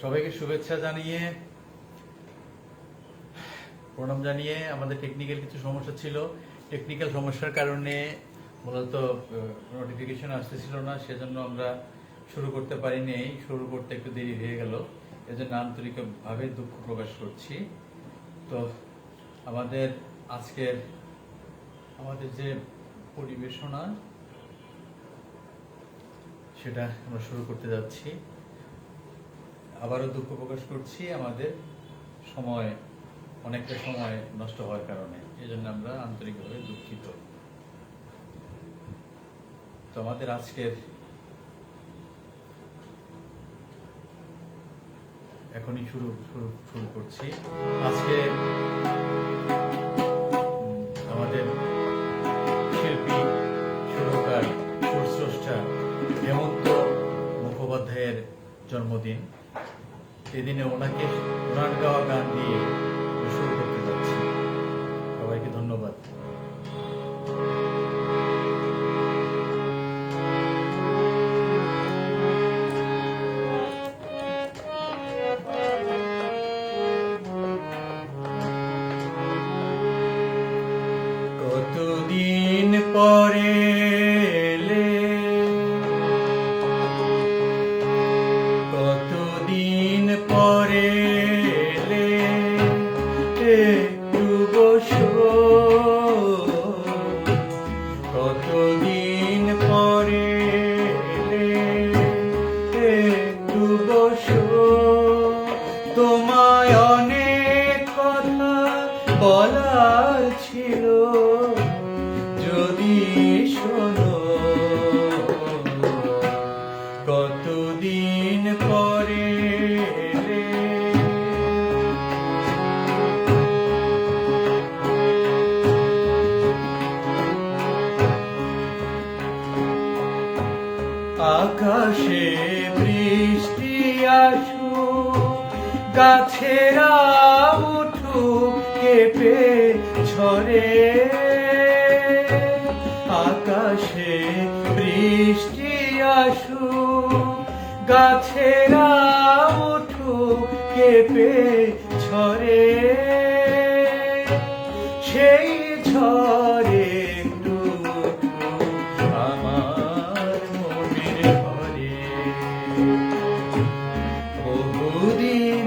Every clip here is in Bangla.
সবাইকে শুভেচ্ছা জানিয়ে প্রণাম জানিয়ে আমাদের টেকনিক্যাল কিছু সমস্যা ছিল। টেকনিক্যাল সমস্যার কারণে মূলত নোটিফিকেশন আসতেছিল না, সেজন্য আমরা শুরু করতে পারিনি। শুরু করতে একটু দেরি হয়ে গেল, এজন্য আন্তরিকভাবে দুঃখ প্রকাশ করছি। তো আমাদের যে পরিবেশনা সেটা আমরা শুরু করতে যাচ্ছি। আবারও দুঃখ প্রকাশ করছি আমাদের অনেকটা সময় নষ্ট হওয়ার কারণে, এই জন্য আমরা আন্তরিকভাবে দুঃখিত। তো আমাদের এখনই শুরু করছি। আজকে আমাদের শিল্পী, সুরকার, সুরস্রষ্টা হেমন্ত মুখোপাধ্যায়ের জন্মদিন। এদিনে ওনার গাওয়া গান দিয়ে শুরু করতে যাচ্ছি। সবাইকে ধন্যবাদ। কতদিন পরে একটু বসো, কতদিন পরে একটু বসো, তোমায় অনেক কথা বলার ছিল, যদি শোনো। কতদিন পরে আকাশে বৃষ্টি আসুক, গাছেরা উঠুক কেঁপে ঝরে। আকাশে বৃষ্টি আসুক, গাছেরা উঠুক কেঁপে ঝরে। সেই ঝরে বহুদিন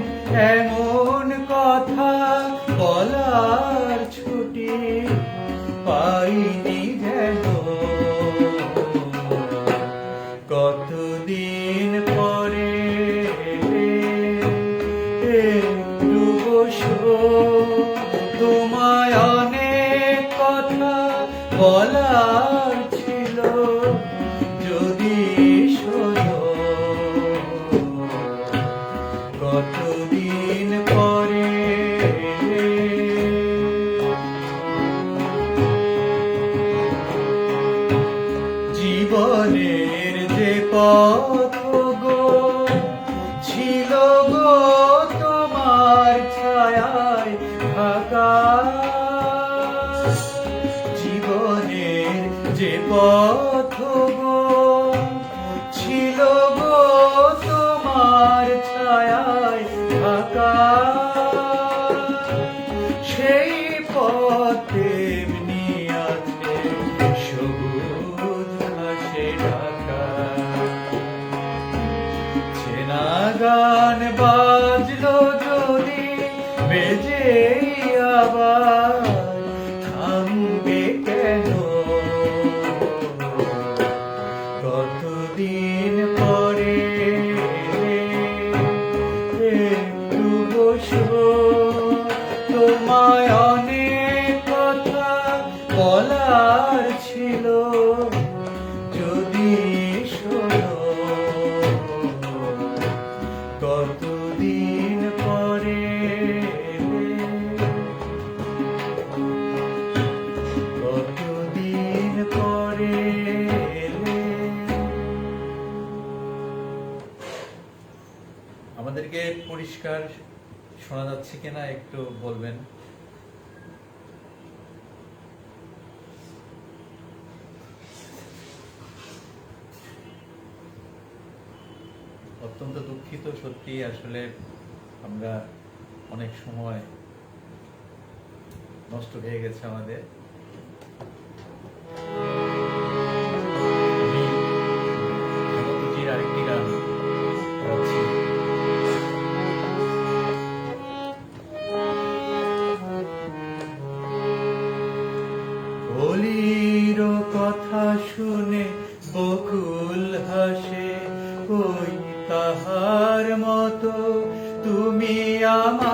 এমন কথা বলার ছুটি পাইনি যেন। কতদিন পরে একটু বসো, তোমায় অনেক কথা বলার ছিল, যদি শোনো। কতদিন পরে জীবনের যে পথ গো ছিল গো তোমার ছায়ায় ঢাকা। জীবনের যে পথ গো ছিল গো তোমার ছায়ায় ঢাকা। সেই পথে এমনি আছে সবুজ ঘাসে ঢাকা। চেনা গান বাজলো যদি বেজে আবার, থামবে কেন? কতদিন পরে একটু বসো, তোমায় অনেক কথা বলার ছিল, যদি শোনো। কতদিন পরে কতদিন পরে আমাদেরকে পরিষ্কার শোনা যাচ্ছে কিনা একটু বলবেন। অত্যন্ত দুঃখিত, সত্যি আসলে আমরা অনেক সময় নষ্ট হয়ে গেছে আমাদের। আমি হেমন্তজির আরেকটি গান গাচ্ছি। কলির কথা শুনে বকুল হাসে, কই তাহার মতো তুমি আমার